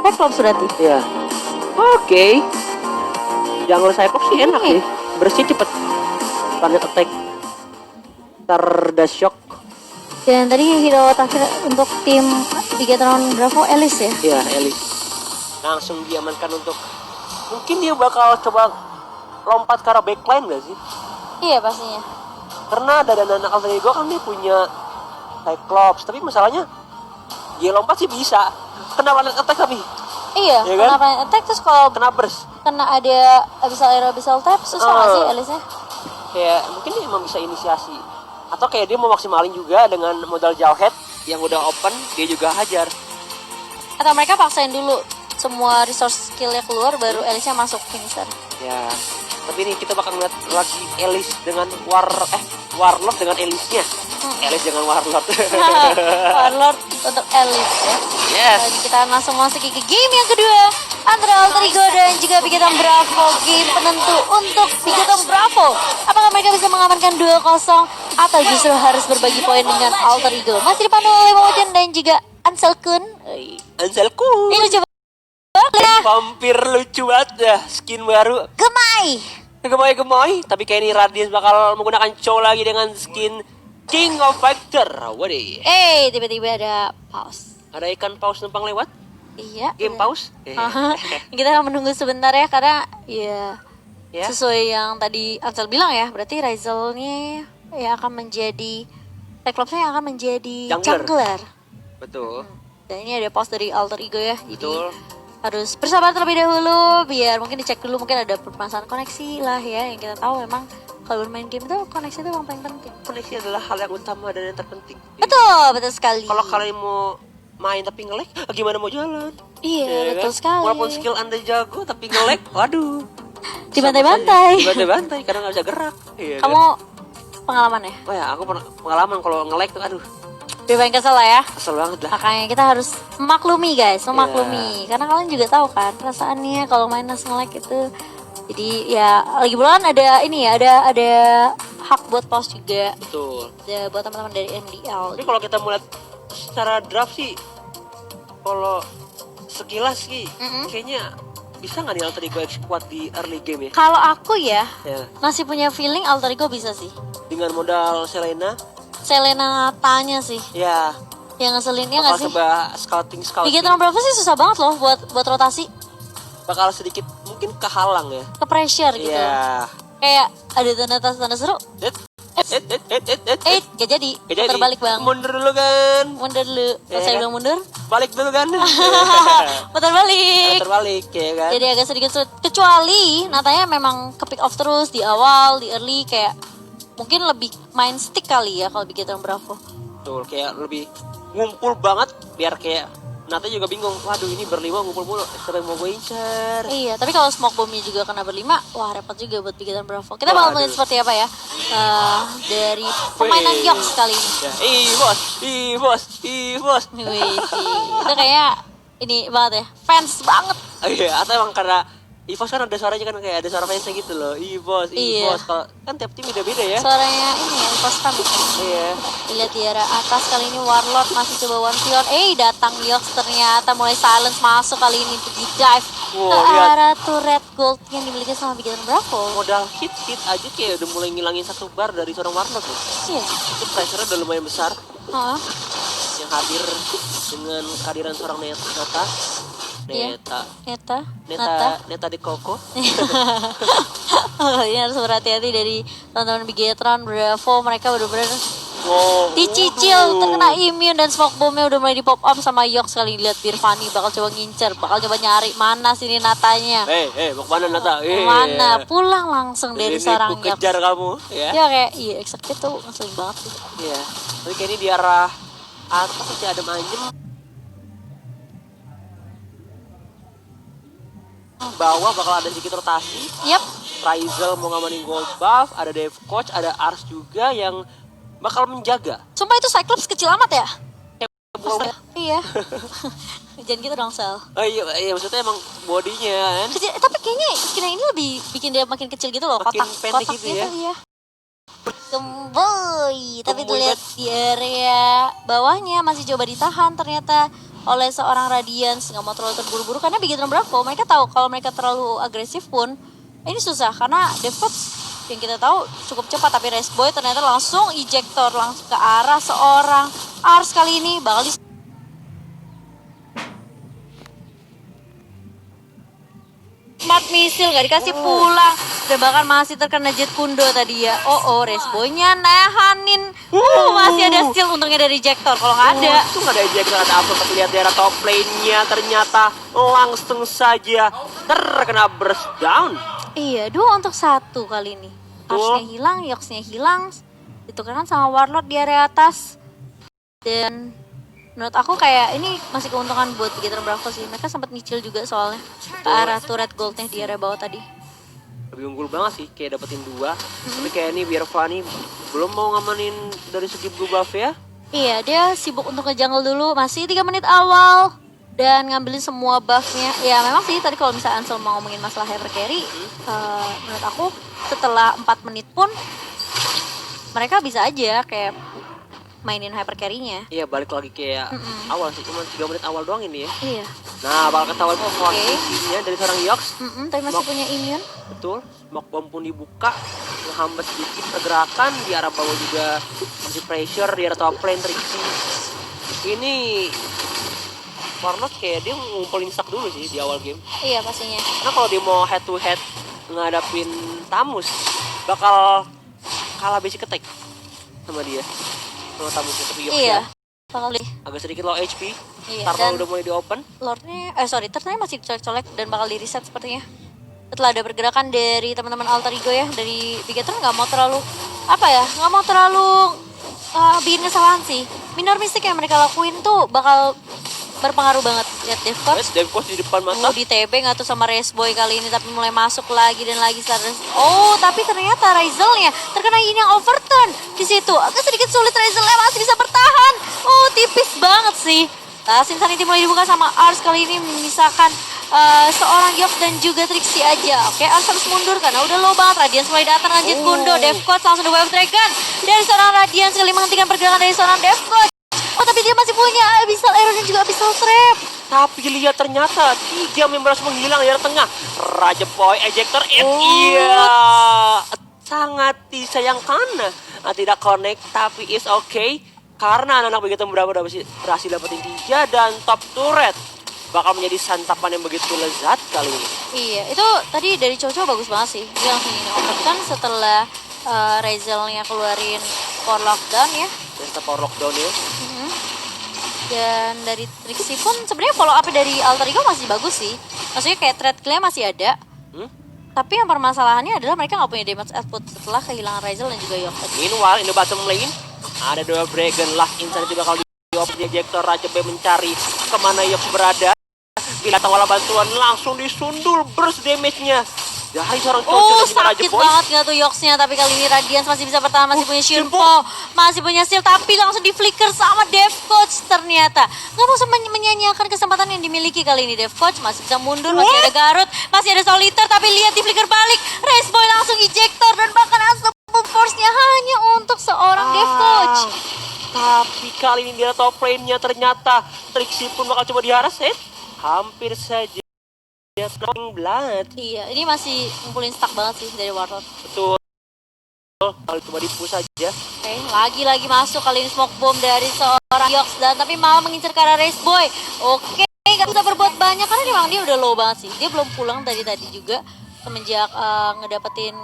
Cyclops berarti. Iya. Oke. Jungle Cyclops sih enak sih. Bersih cepet. Planet attack. Ntar dash shock. Dan tadi hero terakhir untuk tim Bigetron Bravo Alice ya. Iya, Alice. Langsung diamankan untuk mungkin dia bakal coba lompat ke arah backline gak sih? Iya pastinya. Karena ada dana alter ego kan dia punya Cyclops, tapi masalahnya dia lompat sih bisa. Kena planet attack tapi. Iya, Ya kan? kena planet attack terus kalau Kena burst. kena ada abyssal tap susah nggak sih Alice-nya? Kayak mungkin dia emang bisa inisiasi. Atau kayak dia mau maksimalin juga dengan modal jawhead yang udah open, dia juga hajar. Atau mereka paksain dulu semua resource skillnya keluar baru Alice-nya masuk finisher. Ya, tapi ini kita bakal ngeliat lagi Alice dengan Warlord dengan Alice-nya. Alice dengan Warlord. Warlord untuk Alice ya. Yes. Dan kita langsung masuk ke game yang kedua antara Alter Ego dan juga Bigetron Bravo. Game penentu untuk Bigetron Bravo. Apakah mereka bisa mengamankan 2-0 atau justru harus berbagi poin dengan Alter Ego? Masih dipandu oleh Momochen dan juga Ansel Kun. Anselku. Ini lucu banget. Vampir lucu banget ya, skin baru. Gemai. Gemoy, tapi kayak ini Radiance bakal menggunakan Chow lagi dengan skin King of Fighter. Waduh. Tiba-tiba ada pause. Ada ikan paus numpang lewat? Iya. Game iya. paus? Kita akan menunggu sebentar ya karena ya Ya. sesuai yang tadi Ansel bilang ya, berarti Rizal-nya ya akan menjadi Cyclops-nya yang akan menjadi Jungler. jungler. Betul. Dan ini ada pause dari Alter Ego ya. Jadi Betul. harus bersabar terlebih dahulu biar mungkin dicek dulu, mungkin ada permasalahan koneksi lah ya, yang kita tahu memang kalau bermain game itu koneksi itu yang paling penting. Koneksi adalah hal yang utama dan yang terpenting. Betul sekali. Kalau kalian mau main tapi nge-lag, gimana mau jalan? Iya, Ya betul kan? sekali. Walaupun skill Anda jago tapi nge-lag, waduh. Dibantai-bantai. Dibantai-bantai karena nggak bisa gerak. Iya, Kamu kan? pengalaman ya? Oh ya, aku pernah pengalaman kalau nge-lag tuh aduh, Dia paling kesel lah ya. kesel banget lah. Makanya kita harus memaklumi guys, memaklumi. Karena kalian juga tahu kan perasaannya kalau main nge-lag itu. Jadi ya lagi bulan ada ini ya, ada hak buat pause juga. Betul. Ada buat teman-teman dari MDL. Tapi kalau kita melihat secara draft sih, kalau sekilas sih, kayaknya bisa nggak nih Alter Ego X kuat di early game ya? Kalau aku ya Ya. masih punya feeling Alter Ego bisa sih. Dengan modal Selena, Selena tanya sih ya yang ngeselinnya nggak bakal sih? coba scouting. Bigetron Bravo sih susah banget loh buat rotasi, Bakal sedikit mungkin kehalang ya. ke pressure gitu. Iya. Kayak ada tanda seru. Gak jadi. Terbalik bang. Mundur dulu kan. Mundur dulu. Pas Iya saya kan? bilang mundur, Balik dulu kan. putar balik. Terbalik ya kan. Jadi agak sedikit sulit. Kecuali Natanya memang ke pick off terus di awal, di early kayak mungkin lebih main stick kali ya kalau Bigetron Bravo. Betul, kayak lebih ngumpul banget biar kayak Nata juga bingung. Waduh, ini berlima ngumpul mulu. Siapa yang mau gue incer? Iya, tapi kalau smoke bombnya juga kena berlima, wah repot juga buat Bigetron Bravo. Kita bakal melihat seperti apa ya dari permainan Yox kali ini. Ya, bos. Wih, itu kayak ini banget ya, fans banget. Iya, atau emang karena Evos kan ada suaranya kan kayak ada suara fansnya gitu loh. Bos. Iya. Kalau kan tiap tim beda-beda ya. Suaranya ini ya, postam. Iya. Lihat di arah atas kali ini Warlord masih coba one shot. Datang Yox ternyata mulai silence masuk kali ini untuk di dive Wow, ke lihat. arah turret gold yang dimiliki sama Bigetron Bravo. Modal hit aja kayak udah mulai ngilangin satu bar dari seorang Warlock loh. Iya. Itu pressure-nya udah lumayan besar Heeh. yang hadir dengan kehadiran seorang Neta. Iya. Neta Nata. di Koko. Ini harus berhati-hati dari teman-teman Bigetron Bravo, mereka benar-benar Wow. dicicil, terkena immune dan smoke bombnya udah mulai di pop up sama Yox kali. Lihat Birvani bakal coba ngincer, bakal coba nyari mana sini Natanya. Mau kemana Nata? Mana pulang langsung dari Ini sarang ku Yox. kejar kamu ya. Ya kayak iya exactly tuh ngeselin banget sih. Iya. Tapi kayak ini di arah atas masih ada Anjem. Bawah bakal ada sedikit rotasi. Yap. Rizal mau ngamanin gold buff, ada Dev Coach, ada Ars juga yang bakal menjaga. Sumpah itu Cyclops kecil amat ya. Buang- Iya. Jangan gitu dong Sel. Oh iya maksudnya emang bodinya kan. Kecil, tapi kayaknya skin yang ini lebih bikin dia makin kecil gitu loh, Makin pendek kotak gitu gitu ya. iya. Gemboy, tapi Gemboy lihat di area bawahnya masih coba ditahan ternyata oleh seorang Radiance, nggak mau terlalu terburu-buru karena Bigetron Bravo mereka tahu kalau mereka terlalu agresif pun ini susah karena Devox yang kita tahu cukup cepat, tapi Resboy ternyata langsung ejector langsung ke arah seorang Ars kali ini bakal smart missile gak dikasih pulang dan bahkan masih terkena jet kundo tadi ya. Resboynya nahanin. Masih ada steal untungnya dari ejector. Kalau nggak ada Itu nggak ada ejector, ada apa? Tapi lihat daerah top lane-nya ternyata langsung saja terkena burst down. iya 2 untuk 1 kali ini. Arsnya hilang, Yoxnya hilang, ditukar sama Warlord di area atas. Dan menurut aku kayak ini masih keuntungan buat Bigetron Bravo sih. Mereka sempat nyicil juga soalnya ke arah turret goldnya di area bawah tadi. Lebih unggul banget sih, kayak dapetin 2. Tapi kayak ini biar Fanny belum mau ngamanin dari segi blue buff ya. Iya, dia sibuk untuk ke jungle dulu. Masih 3 menit awal. Dan ngambilin semua buffnya. Ya memang sih tadi kalau misalnya Ansel mau ngomongin masalah hyper carry. Menurut aku setelah 4 menit pun mereka bisa aja kayak mainin hyper carry-nya. Iya, balik lagi kayak awal sih, cuma 3 menit awal doang ini ya. Iya. Nah, bakal ketahuan posisinya dari seorang Yox. Tapi masih punya immune. Betul, smoke bomb pun dibuka, menghambat sedikit pergerakan di arah bawah juga masih pressure di arah top lane Trixie. Ini Warlord kayak dia ngumpulin stack dulu sih di awal game. Iya pastinya. Karena kalau dia mau head to head ngadapin Tamus, bakal kalah basic attack sama dia. Sama Tamusnya, tapi Yox Iya. ya Bakal deh. agak sedikit low HP. Iya, Karena dan udah mulai di open. Lordnya, ternyata masih dicolek-colek dan bakal di reset sepertinya. Setelah ada pergerakan dari teman-teman Alter Ego ya, dari Bigetron nggak mau terlalu nggak mau terlalu bikin kesalahan sih. Minor mistake yang mereka lakuin tuh bakal berpengaruh banget. Lihat Devox Devcoach di depan mata. di TB nggak tuh sama Resboy kali ini, tapi mulai masuk lagi dan lagi tapi ternyata Ryzelnya terkena ini yang overturn di situ. Agak sedikit sulit, Ryzelnya masih bisa bertahan. Tipis banget sih. Insanity mulai dibuka sama Ars kali ini memisahkan seorang Yox dan juga Trixie aja. Oke, Ars harus mundur karena udah low banget. Radiance mulai datang lanjut Gundo. Devox langsung di wave dragon dari seorang Radiance kali menghentikan pergerakan dari seorang Devox. Tapi dia masih punya Abyssal Arrow dan juga Abyssal Trap. Tapi lihat ternyata 3 member langsung menghilang di arah tengah. Raja Boy ejector iya. Sangat disayangkan. Tidak connect tapi is okay. Karena anak-anak begitu berapa berhasil dapetin 3 dan top turret. Bakal menjadi santapan yang begitu lezat kali ini. Iya, itu tadi dari Coco bagus banget sih. Dia langsung ini overturn setelah Ryzelnya keluarin Power Lockdown ya. Ternyata Power Lockdown ya. Dan dari Trixie pun sebenarnya follow up dari Alter Ego masih bagus sih. Maksudnya kayak threat claim masih ada. Tapi yang permasalahannya adalah mereka nggak punya damage output setelah kehilangan Ryzel dan juga Yox. Meanwhile, in the bottom lane ada 2 Dragon lah. Insanity bakal di ejector. Raja B mencari kemana Yox berada. Bila tawala bantuan langsung disundul burst damage-nya dari seorang Coco dan juga Raja sakit Boy. banget nggak tuh Yoxnya, tapi kali ini Radiance masih bisa bertahan, masih punya Shinpo, masih punya Steel, tapi langsung di flicker sama Devox ternyata. Nggak mau menyanyiakan kesempatan yang dimiliki kali ini Devox, masih bisa mundur, masih ada Garut, masih ada Solitaire, tapi lihat di flicker balik, Resboy langsung ejector dan bahkan unstoppable force-nya hanya untuk seorang Devox. Tapi kali ini dia top lane-nya ternyata Trixie pun bakal coba diharas hampir saja. Blood. Iya, ini masih ngumpulin stack banget sih dari Warlord. Betul. Kalau cuma dipush saja. Oke, lagi-lagi masuk kali ini smoke bomb dari seorang Yox dan tapi malah mengincar ke arah Resboy. Oke, nggak bisa berbuat banyak karena memang dia udah low banget sih. Dia belum pulang tadi juga semenjak ngedapetin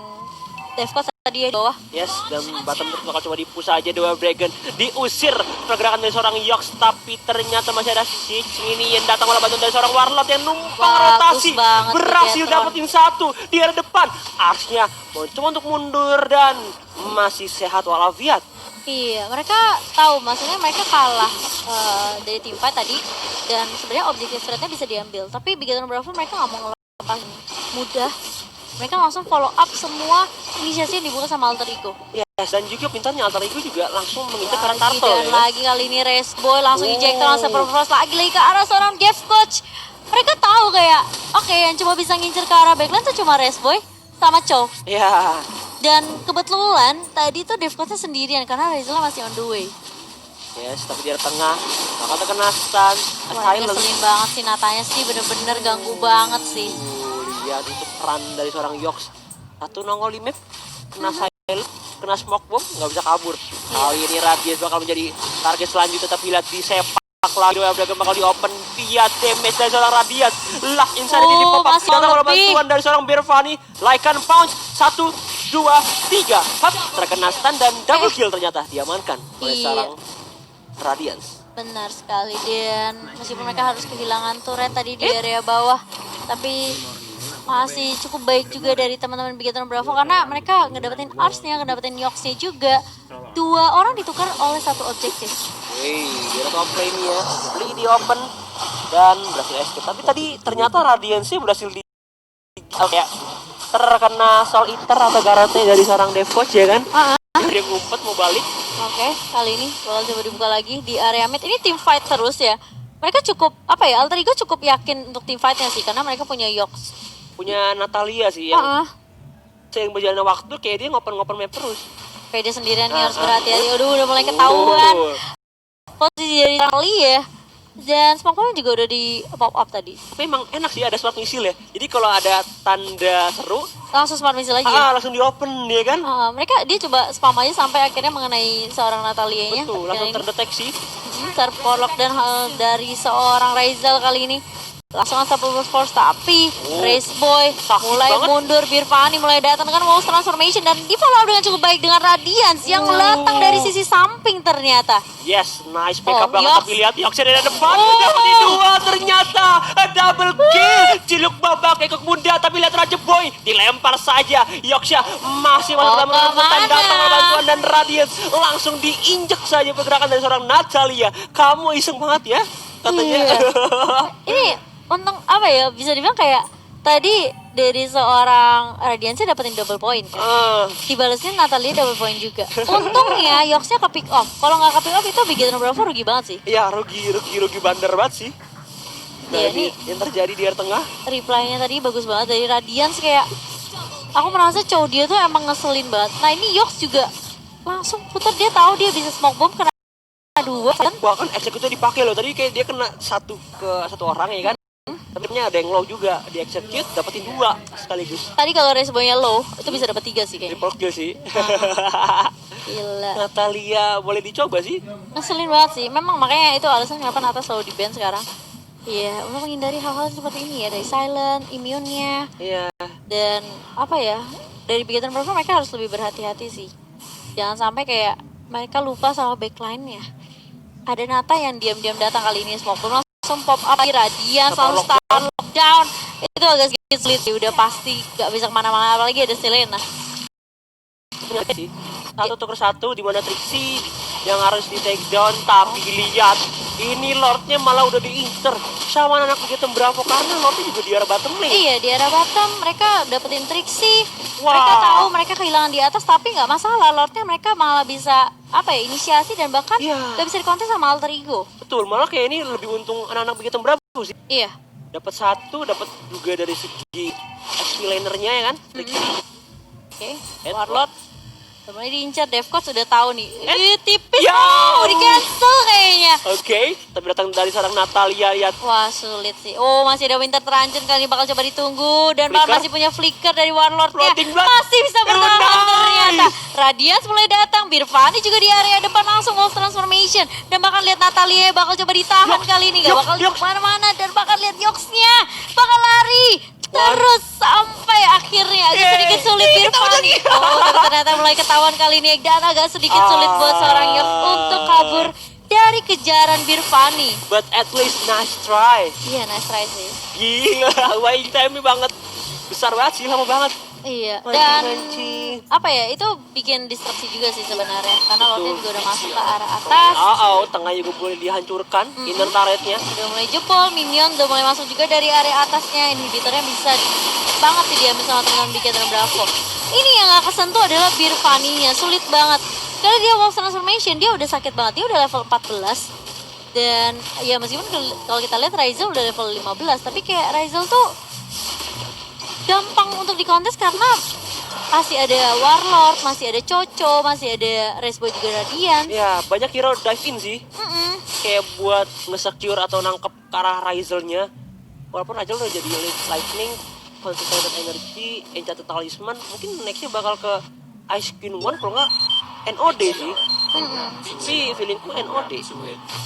Devox tadi ya di bawah. Yes, dan bottom terus bakal coba dipush aja 2 Dragon. Diusir pergerakan dari seorang Yox, tapi ternyata masih ada Six ini yang datang malah bantuan dari seorang Warlord yang numpang rotasi. Berhasil dapetin 1 di arah depan. Arsnya mencoba untuk mundur dan masih sehat walafiat. Iya, mereka tahu maksudnya mereka kalah dari tim fight tadi dan sebenarnya objektif threat-nya bisa diambil. Tapi Bigetron Bravo mereka nggak mau ngelepas mudah. Mereka langsung follow up semua inisiasi yang dibuka sama Alter Ego. Yes, dan juga pintarnya Alter Ego juga langsung mengincar ke arah Dan turtle. lagi kali ini Resboy langsung ejector langsung perforce lagi ke arah seorang Devox. Mereka tahu kayak oke, yang cuma bisa ngincer ke arah backline tuh cuma Resboy sama Chow. Ya. Dan kebetulan tadi tuh Devoxnya sendirian karena Ryzelnya masih on the way. Yes, tapi di area tengah bakal terkena stun. Wah, Silence. ngeselin banget sih Natanya sih, bener-bener ganggu banget sih. Lihat itu peran dari seorang Yox. Satu nongol di map, kena silence, kena smoke bomb, nggak bisa kabur. Kali ini Radiance bakal menjadi target selanjutnya, tapi lihat di sepak lagi Dragon bakal di open. Lihat damage dari seorang Radiance. Lah, Insanity di pop up. masih Datang oleh lebih. bantuan dari seorang Birvani. Lycan Pounce, 1, 2, 3. Hap, terkena stun dan double kill ternyata diamankan oleh Iya. seorang Radiance. Benar sekali, dan meskipun mereka harus kehilangan turret tadi di area bawah, tapi masih cukup baik juga dari teman-teman Bigetron Bravo karena mereka ngedapetin Arsnya, ngedapetin Yoxnya juga. 2 orang ditukar oleh 1 objektif. Wey, dia top lane ya. Beli di open dan berhasil escape. Tapi tadi ternyata Radiance berhasil di kayak terkena Soul Eater atau Garate dari seorang dev coach ya kan? Dia ngumpet mau balik. Oke, kali ini bakal coba dibuka lagi di area mid. Ini team fight terus ya. Mereka cukup, apa ya, Alter Ego cukup yakin untuk team fightnya sih karena mereka punya Yox. Punya Natalia sih yang sering berjalan waktu kayak dia ngopen-ngopen map terus. Kayak dia sendirian nih harus berhati-hati. Aduh, udah mulai ketahuan. Posisi dari Natalia ya. Dan smoke juga udah di pop up tadi. Tapi emang enak sih ada smart misil ya. Jadi kalau ada tanda seru, Langsung smart missile lagi ya. langsung di open dia kan. Dia coba spam aja sampai akhirnya mengenai seorang Natalianya. Betul, langsung terdeteksi. Terporlock dan dari seorang Raizal kali ini. Langsung unstoppable force, tapi Race Boy mulai banget. mundur. Birvani mulai datang dengan Wolves Transformation dan di follow dengan cukup baik dengan Radiance yang datang dari sisi samping ternyata. Yes, nice backup banget. Yox. Tapi lihat Yoxnya dari depan, dapetin 2 ternyata. Double kill. Ciluk babak ekor bunda, tapi lihat Raja Boy dilempar saja. Yoxnya masih dalam rebutan, kemana? datang oleh bantuan dan Radiance langsung diinjek saja pergerakan dari seorang Natalia. Kamu iseng banget ya, katanya. Iya. Ini untung apa ya, bisa dibilang kayak tadi dari seorang Radiance dapetin double point kan. Dibalesnya Natalia double point juga. Untungnya Yoxnya ke pick off. Kalau nggak ke pick off itu Bigetron Bravo rugi banget sih. Iya, rugi bandar banget sih. Iya, Dari ini yang terjadi di area tengah. reply-nya tadi bagus banget dari Radiance, kayak aku merasa cowok dia tuh emang ngeselin banget. Nah ini Yox juga langsung putar, dia tahu dia bisa smoke bomb kena 2 kan. Bahkan execute dipakai loh. Tadi kayak dia kena satu orang ya kan. Tapi ada yang low juga, di execute dapetin 2 sekaligus. Tadi kalau Race-Boy-nya low itu bisa dapat 3 sih kayaknya. Triple kill sih. Gila. Natalia boleh dicoba sih. Ngeselin banget sih. Memang makanya itu alasan kenapa Nata selalu di-ban sekarang. Iya, untuk menghindari hal-hal seperti ini ya, dari silent, immune-nya. Iya. Dan apa ya, dari Bigetron Bravo mereka harus lebih berhati-hati sih. Jangan sampai kayak mereka lupa sama backline-nya. Ada Nata yang diam-diam datang kali ini, smoke bomb langsung pop up lagi, Radiance langsung star lockdown. Itu agak sedikit sulit sih, udah pasti gak bisa kemana-mana, apalagi ada Selena. Sih. Satu tuker satu di mana Trixie yang harus di take down, tapi lihat ini Lordnya malah udah diincer sama anak begitu Bravo karena Lordnya juga di arah bottom lane. Iya, di arah bottom mereka dapetin Trixie. Wah. Mereka tahu mereka kehilangan di atas, tapi nggak masalah. Lordnya mereka malah bisa inisiasi dan bahkan Iya. nggak bisa dikontes sama Alter Ego. Betul, malah kayak ini lebih untung anak-anak begitu Bravo sih. Iya. Dapat 1, dapat juga dari segi XP lanernya ya kan. Oke, Warlord udah mulai diincar. Devcoach sudah tahu nih. Tipis Ya. di cancel kayaknya. Oke, tapi datang dari seorang Natalia lihat. Wah, sulit sih. Oh, masih ada Winter Truncheon, kali ini bakal coba ditunggu. Dan Flicker. masih punya flicker dari Warlord-nya. Floating Blood. Masih bisa bertahan Nice. ternyata. Radiance mulai datang. Birvani juga di area depan langsung Wolf Transformation. Dan bahkan lihat Natalia bakal coba ditahan kali ini. Gak Yox, bakal Yox. kemana-mana. Dan bahkan lihat Yoxnya bakal lari. Terus sampai akhirnya agak sedikit sulit Birvani. Oh, tapi ternyata mulai ketahuan kali ini. Dan agak sedikit sulit buat seorang Yox untuk kabur dari kejaran Birvani. But at least nice try. Iya, nice try sih. Gila, waiting time banget. Besar banget sih, lama banget. Iya, dan Mancing. apa ya, itu bikin distraksi juga sih sebenarnya. Karena Lordnya juga udah masuk ke arah atas. Tengah juga boleh dihancurkan. Inner turretnya. Udah mulai jebol, minion udah mulai masuk juga dari area atasnya. Inhibitornya bisa banget sih diambil sama teman Bigetron Bravo. Ini yang gak kesentuh adalah Birvani-nya, sulit banget. Karena dia Wolf Transformation, dia udah sakit banget. Dia udah level 14. Dan ya meskipun kalau kita lihat Raizal udah level 15. Tapi kayak Raizal tuh gampang untuk dikontes karena Masih ada Warlord, masih ada Chocho, masih ada Resboy juga Radiant. Ya, banyak hero dive in sih. Kayak buat nge-secure atau nangkep ke arah Ryzel-nya. Walaupun Ryzel udah jadi Lightning, Concentrated Energy, Enchanted Talisman, mungkin nextnya bakal ke Ice Queen One kalau nggak NOD sih. Tapi feelingku NOD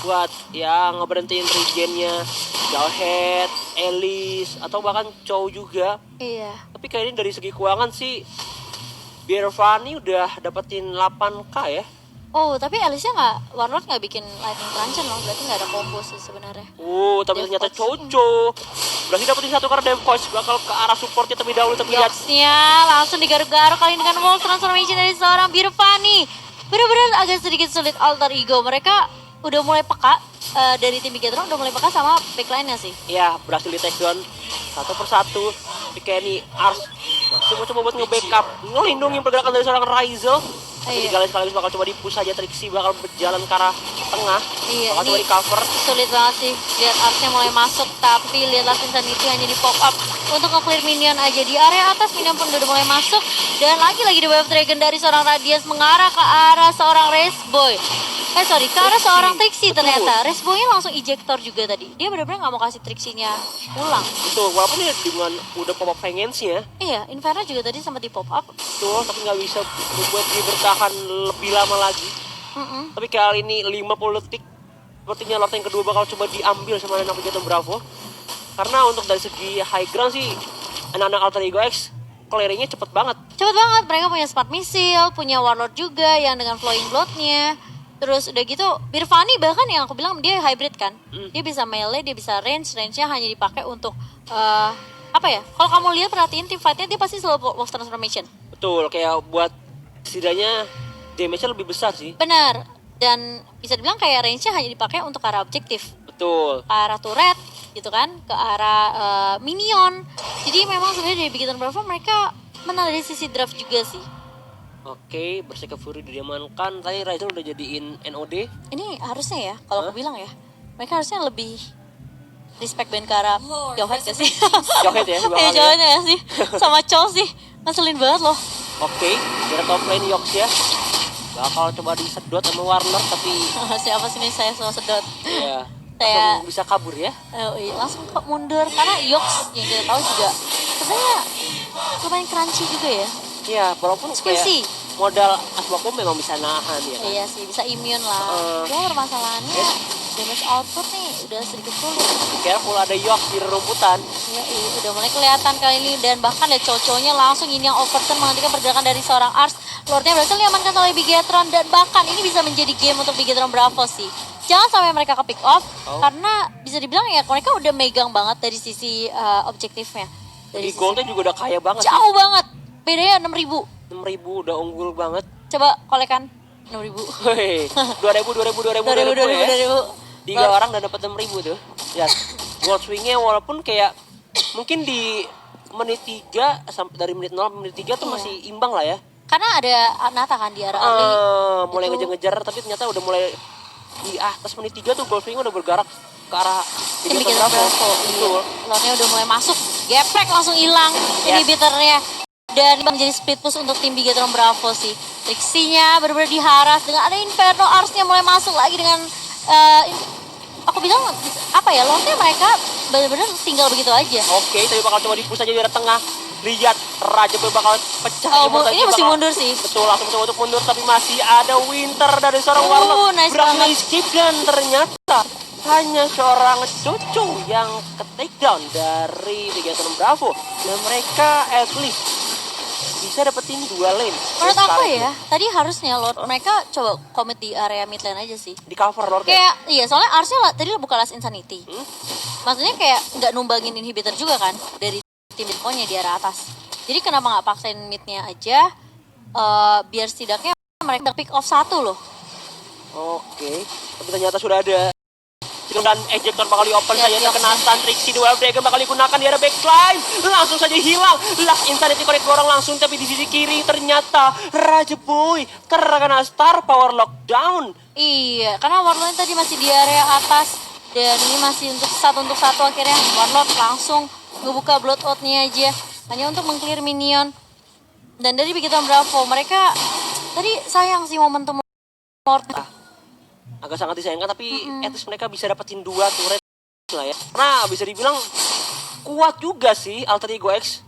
buat ya ngeberhentiin regennya Jawhead, Elise, atau bahkan Chow juga. Iya. Tapi kayak ini dari segi keuangan sih Birvani udah dapetin 8k ya. Oh, tapi Alicia nggak, Warlord nggak bikin Lightning Truncheon loh, berarti nggak ada combo sih sebenarnya. Tapi Dev ternyata Coach. Choco berarti dapetin satu karena Dev Coach bakal ke arah supportnya terlebih dahulu. Tapi lihat Yogsnya langsung digaruk-garuk kali ini dengan wall transformation dari seorang Birvani. Benar-benar agak sedikit sulit alter ego. Mereka udah mulai peka dari tim Bigetron, udah mulai peka sama backline-nya sih. ya berhasil di take down satu persatu. Tapi kayak ini Ars masih mau coba buat nge-backup, ngelindungi pergerakan dari seorang Ryzel. Tapi Iya. sekaligus bakal coba di-push aja. Trixie bakal berjalan ke arah tengah. Iya, Bakal coba ini di cover. sulit banget sih. Lihat Arsnya mulai masuk, tapi lihat Last Insanity hanya di pop up untuk nge-clear minion aja. Di area atas minion pun udah mulai masuk. Dan lagi-lagi di Wave Dragon dari seorang Radiance mengarah ke arah seorang Resboy. Ke arah seorang Trixie Betul. ternyata. Resboy-nya langsung ejector juga tadi. Dia benar-benar nggak mau kasih Trixie-nya pulang. Itu walaupun ya dengan udah pop up pengennya. Iya, Inferno juga tadi sempat di pop up. Betul, tapi nggak bisa membuat dia bertahan lebih lama lagi. Tapi kali ini 50 detik. Sepertinya lot yang kedua bakal coba diambil sama anak Bigetron Bravo. Karena untuk dari segi high ground sih, anak-anak Alter Ego X clearingnya cepet banget. Cepet banget, mereka punya smart missile, punya Warlord juga yang dengan flowing blood-nya. Terus udah gitu, Birvani bahkan yang aku bilang dia hybrid kan. Dia bisa melee, dia bisa range-nya hanya dipakai untuk apa ya? Kalau kamu lihat perhatiin tim fight-nya dia pasti selalu Wolf Transformation. Betul, kayak buat setidaknya damage-nya lebih besar sih. Benar. Dan bisa dibilang kayak range-nya hanya dipakai untuk ke arah objektif. Betul. Ke arah turret gitu kan, ke arah minion. Jadi memang sebenarnya dari Bigetron Bravo mereka menang dari sisi draft juga sih. Oke, Berserker Fury diamankan. Tadi Ryzen udah jadiin NOD. Ini harusnya ya, kalau aku bilang ya, mereka harusnya lebih respect band ke arah Jawhead gak sih? Jawhead ya, Iya bakal ya. Jawhead ya sih, sama Chow sih, ngeselin banget loh. Oke, dari top lane Yox ya. Bakal coba disedot sama Warner tapi Siapa sih nih saya sama sedot? ya Saya langsung bisa kabur ya. iya, langsung kok mundur karena Yox yang kita tahu juga sebenarnya lumayan crunchy juga ya. Iya, walaupun Squishy. kayak modal Aswaku memang bisa nahan ya. Iya sih, bisa immune lah. Cuma permasalahannya damage output nih udah sedikit sulit. Careful, ada Yox di rumputan. Ya, udah mulai kelihatan kali ini dan bahkan ya Coconya langsung ini yang overturn menghentikan pergerakan dari seorang Ars. Lordnya berhasil diamankan oleh Bigetron dan bahkan ini bisa menjadi game untuk Bigetron Bravo sih. Jangan sampai mereka ke pick off karena bisa dibilang ya mereka udah megang banget dari sisi objektifnya. Di goldnya juga udah kaya banget. Jauh banget. Bedanya 6.000. 6.000 udah unggul banget. Coba kolekan 6.000. Hei, 2.000 ya. 2000. 3 orang udah dapat 6.000 tuh. Lihat, gold swingnya walaupun kayak mungkin di menit 3 sampai dari menit 0 menit 3 tuh masih imbang lah ya. Karena ada Nata kan di arah early. Mulai Itu- ngejar-ngejar tapi ternyata udah mulai di atas menit 3 tuh gold swingnya udah bergerak ke arah Tim Bigetron Bigetron Bravo. Bravo. Betul. Lordnya udah mulai masuk. Geprek langsung hilang inhibitornya. Dan ini menjadi split push untuk tim Bigetron Bravo sih. Trixie-nya benar-benar diharas dengan ada Inferno. Ars-nya mulai masuk lagi dengan aku bilang apa ya, Lordnya mereka benar-benar tinggal begitu aja. Oke, tapi bakal coba di-push aja di arah tengah. Lihat Raja Boy bakal pecah. Oh, Immortal ini J mesti bakal- mundur sih. Betul, langsung coba untuk mundur tapi masih ada Winter dari seorang Warlock. Nice Berhasil banget. escape dan ternyata hanya seorang Cucu yang ke takedown dari Bigetron Bravo. Dan mereka at least bisa dapetin 2 lane. Menurut aku Sekali. ya, tadi harusnya Lord mereka coba commit di area mid lane aja sih. Di cover Lord ya. Kayak iya, soalnya Arsnya tadi buka Last Insanity. Maksudnya kayak nggak numbangin inhibitor juga kan dari tim Bitcoinnya di arah atas. Jadi kenapa nggak paksain midnya aja biar setidaknya mereka pick off 1 loh. Oke, tapi ternyata sudah ada. Dan ejector bakal di-open Lihat, saja lihat. terkena stun. Trixie Dual Dragon bakal digunakan di arah backline. Langsung saja hilang. Last Insanity connect ke orang langsung. Tapi di sisi kiri ternyata Raja Boy terkena Star Power Lockdown. Iya, karena Warlord tadi masih di area atas dan ini masih untuk satu akhirnya Warlord langsung ngebuka blood out-nya aja hanya untuk meng-clear minion. Dan dari Bigotan Bravo, mereka tadi sayang sih momentum Lord. Agak sangat disayangkan, tapi at least mereka bisa dapetin 2 turret lah ya. Karena bisa dibilang kuat juga sih Alter Ego X.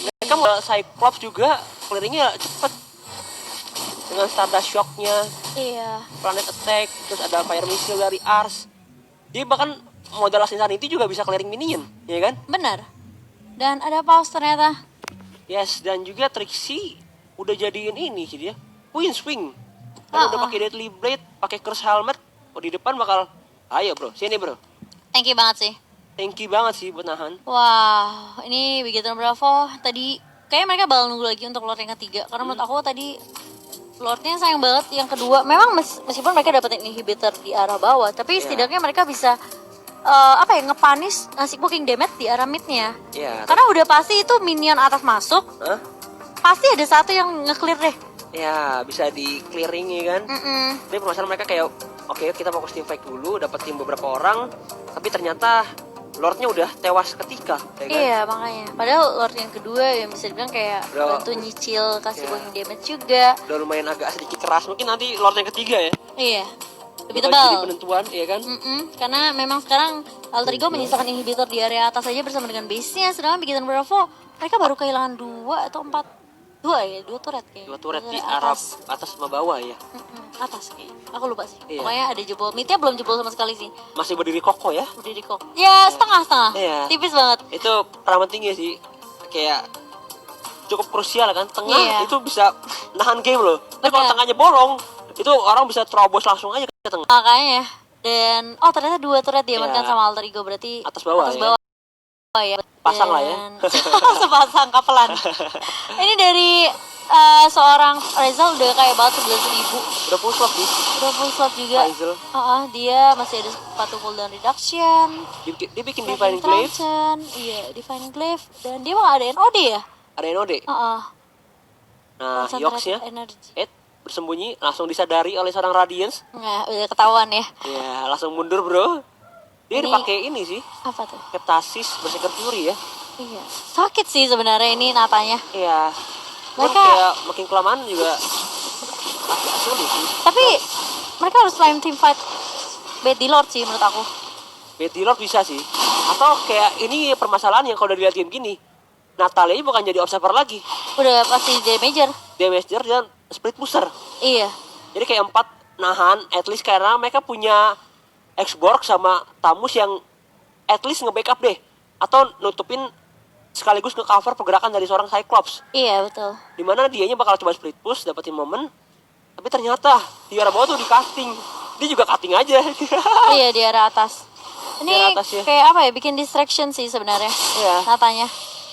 Mereka mau Cyclops juga clearingnya cepet. Dengan Stardust Shock-nya, Iya. Planet Attack, terus ada Fire Missile dari Ars. Jadi bahkan modal Insanity juga bisa clearing minion, ya kan? Benar. Dan ada pause ternyata. Yes, dan juga Trixie udah jadiin ini sih dia. Queen Swing. Dan udah pakai Deadly Blade, pakai Curse Helmet. Oh, di depan bakal ayo bro, sini bro. Thank you banget sih. Thank you banget sih buat nahan. Wah, ini Bigotan Bravo tadi kayaknya mereka bakal nunggu lagi untuk Lord yang ketiga. Karena menurut aku tadi Lordnya sayang banget. Yang kedua, memang meskipun mereka dapetin inhibitor di arah bawah, tapi setidaknya mereka bisa ngepanis ngasih booking damage di arah midnya. Iya. Karena udah pasti itu minion atas masuk, Hah? pasti ada satu yang nge-clear deh. Ya, bisa di clearing ya kan. Tapi permasalahan mereka kayak oke, kita fokus team fight dulu, dapetin beberapa orang, tapi ternyata Lordnya udah tewas ketika, ya kan? Iya, makanya. Padahal Lord yang kedua yang bisa dibilang kayak bantu nyicil, kasih booking damage juga. Udah lumayan agak sedikit keras, mungkin nanti Lord yang ketiga ya. Iya. Lebih Bakal tebal. jadi penentuan, ya kan? Karena memang sekarang Alter Ego menyisakan inhibitor di area atas saja bersama dengan base-nya. Sedangkan Bigotan Bravo, mereka baru kehilangan 2 atau 4. 2 turret kayaknya. 2 turret di arah atas sama bawah ya. Atas kayaknya. Aku lupa sih. Iya. Pokoknya ada jebol. Midnya belum jebol sama sekali sih. Masih berdiri kokoh ya. Udah di kok. Ya, setengah-setengah. Iya. Tipis banget. Itu peran pentingnya sih. Kayak cukup krusial kan. Tengah Iya. itu bisa nahan game loh. Tapi kalau Benar. tengahnya bolong, itu orang bisa terobos langsung aja ke tengah. Makanya. Dan ternyata 2 turret diamankan Iya. sama Alter Ego, berarti Atas bawah ya. ya. Pasang lah ya. Dan- sepasang kapelan. Ini dari seorang Reza udah kayak banget 11.000. Udah full slot sih. Udah full slot juga. Faisal. Dia masih ada sepatu cooldown reduction. Dia bikin Defining Glaive. Iya, Defining Glaive. Dan dia malah ada NOD ya? Ada NOD. Nah, Concentrated Yoxnya energy. bersembunyi langsung disadari oleh seorang Radiance. Nah, udah ketahuan ya. Ya, langsung mundur, bro. Dia Ini- dipakai ini sih, Apa tuh? Heptasis Berserker Fury ya. Iya. Sakit sih sebenarnya ini natanya. Iya. Cuman Mereka- kayak makin kelamaan juga agak sulit sih. Tapi mereka harus prime team fight Betty Lord sih menurut aku. Betty Lord bisa sih. Atau kayak ini permasalahan yang kalau udah dilihatin gini, Natalia bukan jadi observer lagi, Udah pasti Damager. Damager dan Split Pusher. Iya. Jadi kayak 4 nahan, at least karena mereka punya X-Borg sama Tamus yang at least nge-backup deh. Atau nutupin sekaligus nge-cover pergerakan dari seorang Cyclops. Iya, betul. Dimana dianya bakal coba split push, dapetin momen. Tapi ternyata di arah bawah tuh di cutting. Dia juga cutting aja. Iya, di arah atas. Di Ini arah atas ya. kayak apa ya? Bikin distraction sih sebenarnya. Iya. Natanya.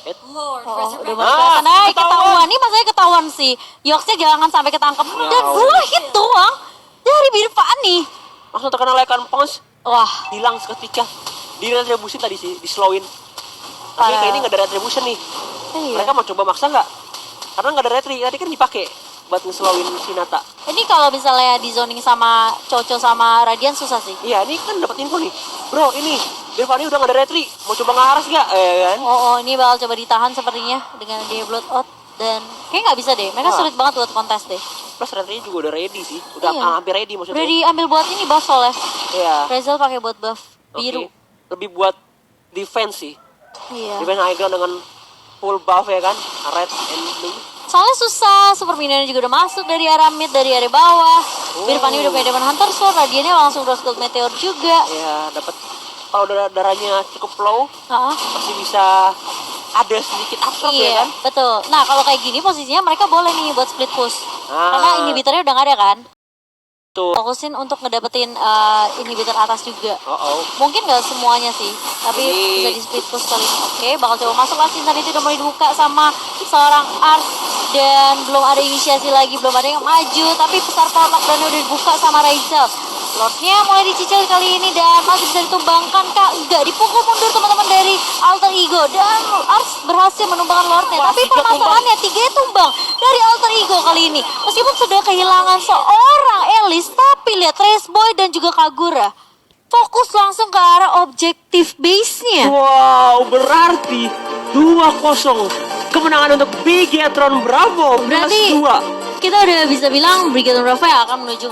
Oh, Udah mulai kelihatan. Nah, ketahuan. Ini maksudnya ketahuan sih. Yoxnya jangan sampai ketangkep. Ya Dan Allah. 2 hit doang dari Birvani. Langsung terkena lekan punch, Wah, hilang seketika. Di retribution tadi sih, di slowin. Tapi Parah. kayak ini nggak ada retribution nih. iya. Mereka mau coba maksa nggak? Karena nggak ada retri, tadi kan dipakai buat nge-slowin si Nata. Ini kalau misalnya di zoning sama Coco sama Radian susah sih. Iya, ini kan dapat info nih. Bro, ini Birvani udah nggak ada retri. Mau coba ngeharas nggak? Kan? Ini bakal coba ditahan sepertinya dengan dia blood out. Dan kayak nggak bisa deh. Mereka Wah. sulit banget buat kontes deh. Plus retri juga udah ready sih. Udah Iya. hampir ready maksudnya. Udah diambil buat ini buff soalnya. Iya. Rezal pakai buat buff Oke. biru. Lebih buat defense sih. Iya. Defense high ground dengan full buff ya kan. Red and blue. Soalnya susah, super minion juga udah masuk dari arah mid, dari area bawah. Birvani udah punya Demon Hunter Sword, Radiannya langsung Rose Gold Meteor juga. Ya dapat kalau darahnya cukup low Heeh. masih bisa ada sedikit absorb ya Iya, kan. betul. Nah, kalau kayak gini posisinya mereka boleh nih buat split push. Karena inhibitornya udah nggak ada kan. Tuh. Fokusin untuk ngedapetin inhibitor atas juga. Oh. Mungkin nggak semuanya sih, tapi Ini- bisa di split push kali ini. Oke, bakal coba masuk lagi. Tadi itu udah mulai dibuka sama seorang Ars dan belum ada inisiasi lagi, belum ada yang maju. Tapi besar portal dan udah dibuka sama Raizel. Lordnya mulai dicicil kali ini dan masih bisa ditumbangkan kak. Enggak, dipukul mundur teman-teman dari Alter Ego dan Ars berhasil menumbangkan Lordnya. Wah, Tapi 3 permasalahannya 3 tumbang dari Alter Ego kali ini. Meskipun sudah kehilangan seorang Elis, tapi lihat Trace Boy dan juga Kagura fokus langsung ke arah objektif base-nya. Wow, berarti 2-0 kemenangan untuk Bigetron Bravo. Berarti Plus 2. kita udah bisa bilang Brigaton Bravo yang akan menuju